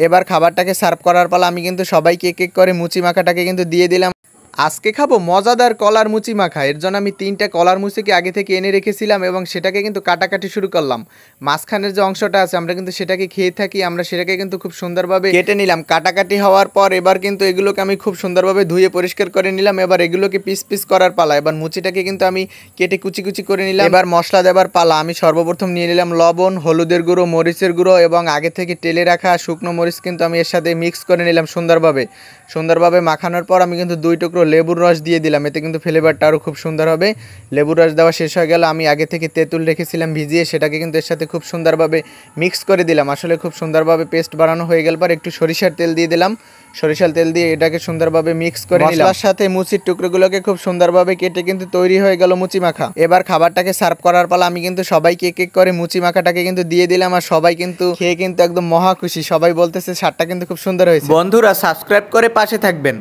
এবার খাবারটাকে সার্ভ করার পালা। আমি কিন্তু সবাইকে এক এক করে মুচি মাখাটাকে কিন্তু দিয়ে দিলাম। আজকে খাবো মজাদার কলার মুচি মাখা। এর জন্য আমি 3টা কলার মুচিকে আগে থেকে এনে রেখেছিলাম এবং সেটাকে কিন্তু কাটাকাটি শুরু করলাম। মাঝখানের যে অংশটা আছে আমরা কিন্তু সেটাকে খেয়ে থাকি, আমরা সেটাকে কিন্তু খুব সুন্দরভাবে কেটে নিলাম। কাটাকাটি হওয়ার পর এবার কিন্তু এগুলোকে আমি খুব সুন্দরভাবে ধুয়ে পরিষ্কার করে নিলাম। এবার এগুলোকে পিস পিস করার পালা। এবার মুচিটাকে কিন্তু আমি কেটে কুচি কুচি করে নিলাম। এবার মশলা দেবার পালা। আমি সর্বপ্রথম নিয়ে নিলাম লবণ, হলুদের গুঁড়ো, মরিচের গুঁড়ো এবং আগে থেকে তেলে রাখা শুকনো মরিচ কিন্তু আমি এর সাথে মিক্স করে নিলাম সুন্দরভাবে মাখানোর পর আমি কিন্তু 2 টুকরো লেবুর রস দিয়ে দিলাম। এতে কিন্তু ফ্লেভারটা আরও খুব সুন্দর হবে। লেবুর রস দেওয়া শেষ হয়ে গেল। আমি আগে থেকে তেঁতুল রেখেছিলাম ভিজিয়ে, সেটাকে কিন্তু এর সাথে খুব সুন্দরভাবে মিক্স করে দিলাম। আসলে খুব সুন্দরভাবে পেস্ট বানানো হয়ে গেল পর একটু সরিষার তেল দিয়ে দিলাম। সরিষার তেল দিয়ে এটাকে সুন্দরভাবে মিক্স করে নিলাম। মশলার সাথে মুচির টুকরোগুলোকে খুব সুন্দরভাবে কেটে কিন্তু তৈরি হয়ে গেল মুচি মাখা। এবার খাবারটাকে সার্ভ করার পালা। আমি কিন্তু সবাইকে এক এক করে মুচি মাখাটাকে কিন্তু দিয়ে দিলাম আর সবাই কিন্তু খেয়ে কিন্তু একদম মহা খুশি। সবাই বলতেছে স্বাদটা কিন্তু খুব সুন্দর হয়েছে। বন্ধুরা সাবস্ক্রাইব করে পাশে থাকবেন।